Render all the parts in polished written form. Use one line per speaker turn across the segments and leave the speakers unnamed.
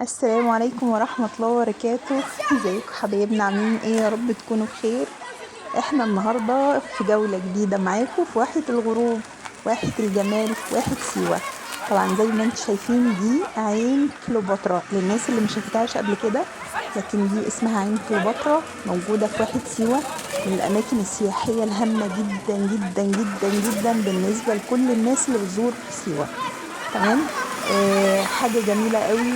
السلام عليكم ورحمة الله وبركاته. ازيكم حبايبنا، عاملين ايه؟ يا رب تكونوا بخير. احنا النهاردة في جولة جديدة معاكم في واحة الغروب، واحة الجمال، واحة سيوة. طبعا زي ما انتم شايفين دي عين كليوباترا للناس اللي ما شافتهاش قبل كده، لكن دي اسمها عين كليوباترا، موجودة في واحة سيوة، من الأماكن السياحية الهامة جدا جدا جدا جدا بالنسبة لكل الناس اللي بتزور سيوة. تمام. حاجة جميلة قوي،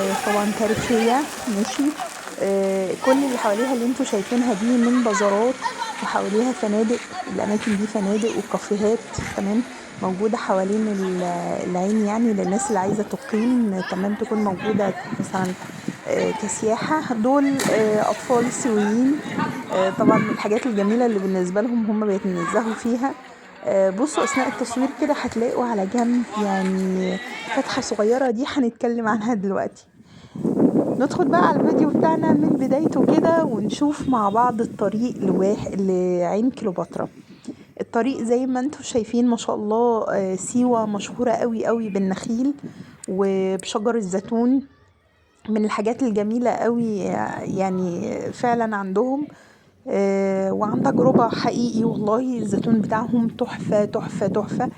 وطبعا تاريخية. ماشي. كل اللي حواليها اللي انتوا شايفينها دي من بازارات، وحواليها فنادق. الأماكن دي فنادق وكافيهات. تمام. موجودة حوالين العين، يعني للناس اللي عايزة تقيم. تمام، تكون موجودة مثلا كسياحة. دول أطفال السويين. طبعا من الحاجات الجميلة اللي بالنسبة لهم هم بيتنزهوا فيها. بصوا أثناء التصوير كده هتلاقوا على جنب يعني فتحة صغيرة، دي هنتكلم عنها دلوقتي. ندخل بقى على الفيديو بتاعنا من بدايته كده ونشوف مع بعض الطريق لعين كليوباترا. الطريق زي ما انتم شايفين ما شاء الله. سيوة مشهورة قوي قوي بالنخيل وبشجر الزيتون، من الحاجات الجميلة قوي يعني فعلا عندهم. وعن تجربة حقيقي والله، الزيتون بتاعهم تحفة تحفة تحفة.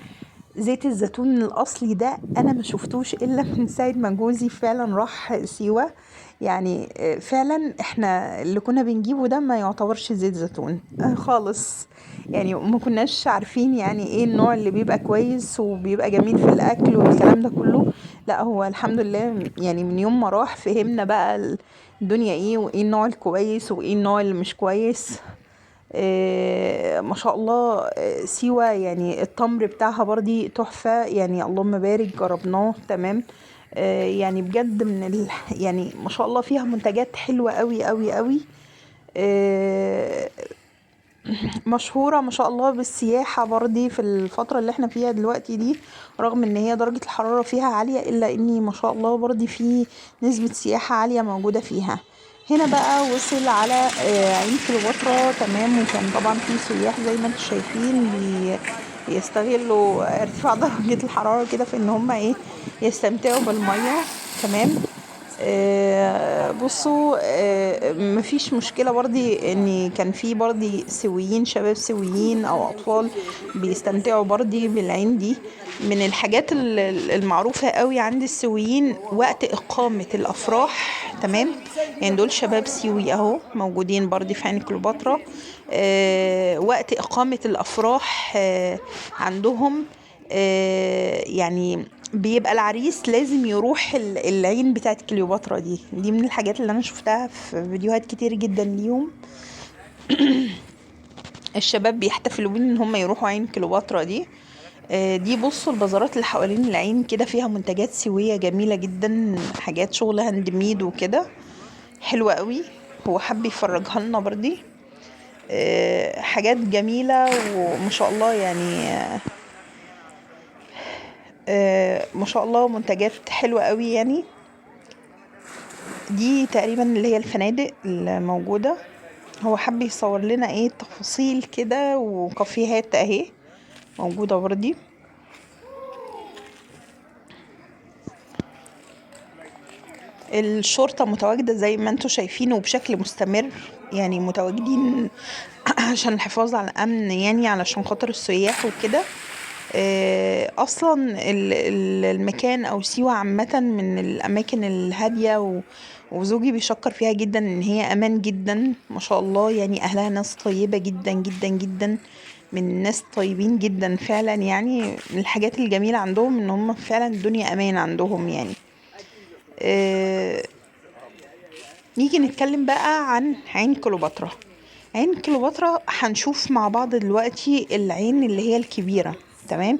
زيت الزيتون الأصلي ده أنا ما شفتوش إلا من ساعة ما جوزي فعلا راح سيوة. يعني فعلا احنا اللي كنا بنجيبه ده ما يعتبرش زيت زيتون خالص. يعني ما كناش عارفين يعني ايه النوع اللي بيبقى كويس وبيبقى جميل في الأكل والكلام ده كله. لا، هو الحمد لله يعني من يوم ما راح فهمنا بقى الدنيا ايه، وايه النوع الكويس وايه النوع اللي مش كويس. ما شاء الله. سيوة يعني التمر بتاعها برضي تحفة، يعني اللهم بارك جربناه. تمام. يعني بجد يعني ما شاء الله فيها منتجات حلوة قوي قوي قوي. آه، مشهورة ما شاء الله بالسياحة برضي في الفترة اللي احنا فيها دلوقتي دي. رغم ان هي درجة الحرارة فيها عالية، الا اني ما شاء الله برضي في نسبة سياحة عالية موجودة فيها. هنا بقى وصل على عين كليوباترا. تمام. وكان طبعا في سياح زي ما انتم شايفين بيستغلوا ارتفاع درجة الحرارة كده في ان هم ايه، يستمتعوا بالمية. تمام. بصوا، مفيش مشكلة برضي ان كان في برضي سويين، شباب سويين او اطفال بيستمتعوا برضي بالعين دي. من الحاجات المعروفة قوي عند السويين وقت اقامة الافراح. تمام. يعني دول شباب سيوي اهو موجودين برضي في عين كليوباترا. وقت اقامة الافراح عندهم. يعني بيبقى العريس لازم يروح العين بتاعت كليوباترا دي من الحاجات اللي انا شفتها في فيديوهات كتير جدا ليهم. الشباب بيحتفلوا بين ان هم يروحوا عين كليوباترا دي. دي بصوا البازارات اللي حوالين العين كده فيها منتجات سوية جميلة جدا، حاجات شغل هاند ميد وكده، حلوة قوي. هو حب يفرجها لنا برضي. حاجات جميلة وما شاء الله يعني. ما شاء الله منتجات حلوة قوي يعني. دي تقريبا اللي هي الفنادق الموجودة. هو حب يصور لنا ايه تفاصيل كده، وكافيهات اهي موجودة برضي. الشرطة متواجدة زي ما انتوا شايفين وبشكل مستمر، يعني متواجدين عشان الحفاظ على الأمن، يعني علشان خاطر السياح وكده. اصلا المكان او سيوة عامة من الاماكن الهادية وزوجي بيشكر فيها جدا ان هي امان جدا ما شاء الله. يعني اهلها ناس طيبة جدا جدا جدا، من الناس طيبين جدا فعلا. يعني من الحاجات الجميلة عندهم ان هم فعلا الدنيا امان عندهم يعني. آه، نيجي نتكلم بقى عن عين كليوباترا. عين كليوباترا هنشوف مع بعض دلوقتي العين اللي هي الكبيرة. تمام.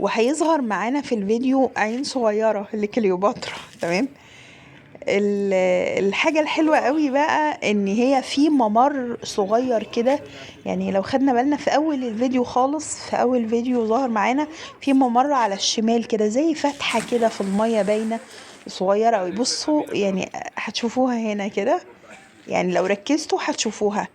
وهيظهر معانا في الفيديو عين صغيرة لكليوباترا. تمام. الحاجة الحلوة قوي بقى ان هي في ممر صغير كده. يعني لو خدنا بالنا في اول الفيديو خالص، في اول فيديو ظهر معانا في ممر على الشمال كده زي فتحة كده في المية باينة، صغيرة قوي. بصوا يعني هتشوفوها هنا كده، يعني لو ركزتوا هتشوفوها.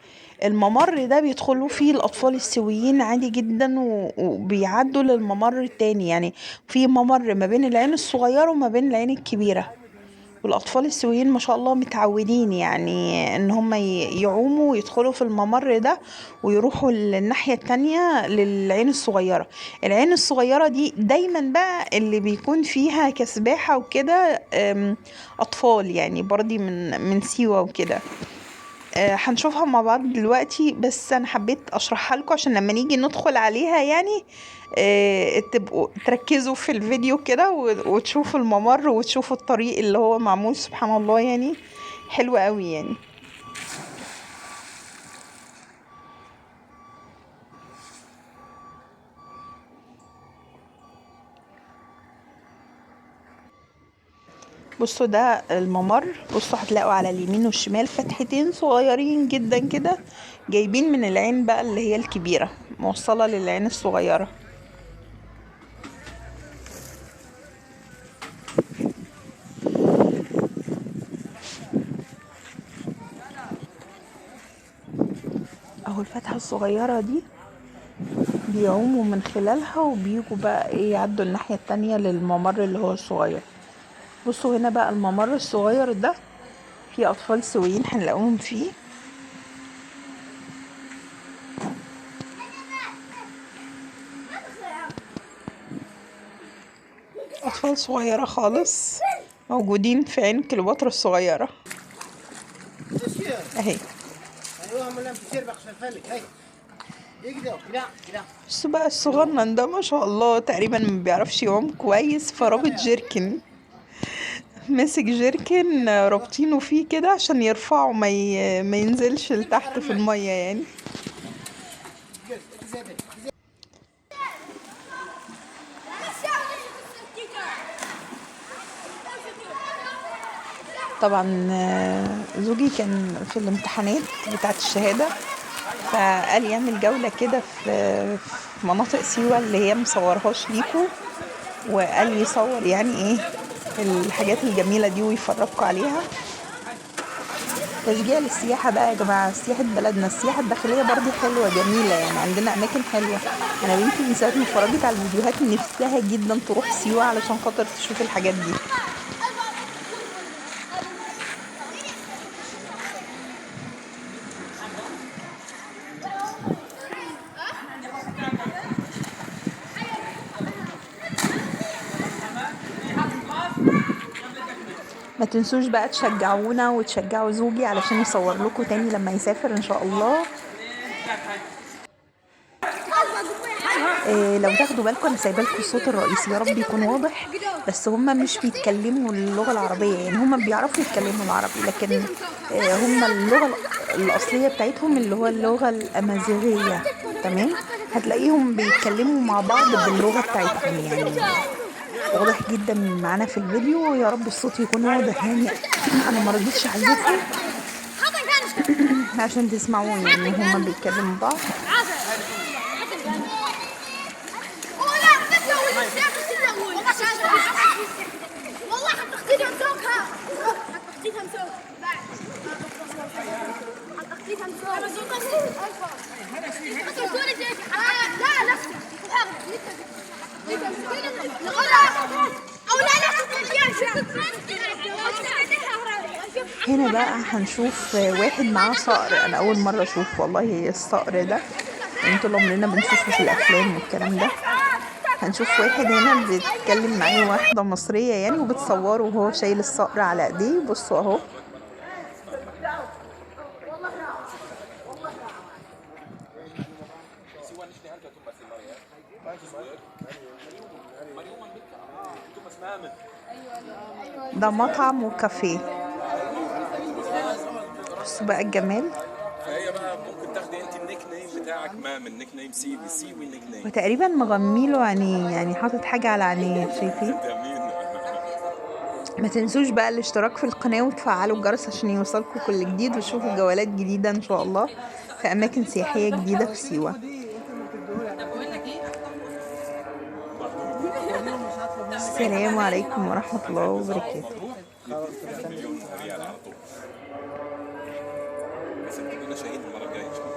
الممر ده بيدخلوا فيه الأطفال السويين عادي جدا، وبيعدوا للممر التاني. يعني في ممر ما بين العين الصغيرة وما بين العين الكبيرة. والاطفال السوريين ما شاء الله متعودين يعني ان هم يعوموا ويدخلوا في الممر ده ويروحوا الناحية التانية للعين الصغيرة. العين الصغيرة دي دايما بقى اللي بيكون فيها كسباحة وكده اطفال يعني برضي من سيوة وكده. هنشوفها مع بعض دلوقتي، بس انا حبيت اشرحها لكم عشان لما نيجي ندخل عليها يعني تبقوا تركزوا في الفيديو كده وتشوفوا الممر وتشوفوا الطريق اللي هو معمول سبحان الله يعني حلو قوي يعني. بصوا ده الممر، بصوا هتلاقوا على اليمين والشمال فتحتين صغيرين جدا كده جايبين من العين بقى اللي هي الكبيرة موصلة للعين الصغيرة. اهو الفتحة الصغيرة دي بيعوموا من خلالها وبيجوا بقى ايه يعدوا الناحية التانية للممر اللي هو الصغير. بصوا هنا بقى الممر الصغير ده فيه اطفال سويين هنلاقوهم فيه، اطفال صغيرة خالص موجودين في عين كليوباترا الصغيرة اهي. بس بقى الصغنن ده ما شاء الله تقريبا ما بيعرفش يعوم كويس فرابط جيركن، ماسك جيركن رابطينه فيه كده عشان يرفعه ما ينزلش لتحت في المية يعني. طبعا زوجي كان في الامتحانات بتاعت الشهادة فقال يعمل جولة كده في مناطق سيوة اللي هي مصورهاش ليكو، وقال يصور يعني ايه الحاجات الجميلة دي ويفرجكوا عليها. تشجيع للسياحة بقى يا جماعة، سياحة بلدنا السياحة الداخلية برضو حلوة جميلة يعني عندنا أماكن حلوة. أنا بنتي من ساعة ما اتفرجت على الفيديوهات نفسها جدا تروح سيوة علشان خاطر تشوف الحاجات دي. ما تنسوش بقى تشجعونا وتشجعوا زوجي علشان يصور لكم تاني لما يسافر ان شاء الله. لو تاخدوا بالكم انا سايبه لكم الصوت الرئيسي يا رب يكون واضح، بس هم مش بيتكلموا اللغه العربيه يعني هم بيعرفوا يتكلموا العربي لكن هم اللغه الاصليه بتاعتهم اللي هو اللغه الامازيغيه. تمام، هتلاقيهم بيتكلموا مع بعض باللغه بتاعتهم يعني واضح جدا معانا في الفيديو. يا رب الصوت يكون واضح يعني انا ما رضيتش اعزفه عشان تسمعوني يعني هما بيتكلموا بعض. هنا بقى هنشوف واحد معاه صقر، انا اول مره اشوف والله الصقر ده، انتوا عمرنا بنشوفه في الافلام والكلام ده. هنشوف واحد هنا بيتكلم معاه واحده مصريه يعني وبتصوره وهو شايل الصقر على ايديه. بصوا اهو ده مطعم وكافيه. بصوا بقى الجمال.
فهي بقى ممكن تاخدي انت النيك نيم بتاعك مام، النيك نيم سيوي، سيوي النيك نيم.
وتقريبا مغميله عينيه يعني حاطط حاجه على عينيه شايفين. ما تنسوش بقى الاشتراك في القناه وتفعلوا الجرس عشان يوصلكم كل جديد وتشوفوا جولات جديده ان شاء الله في اماكن سياحيه جديده في سيوه. السلام عليكم ورحمه الله وبركاته.
مليون ريال على طول. بس نكون شهيد المره الجايه ان شاء الله.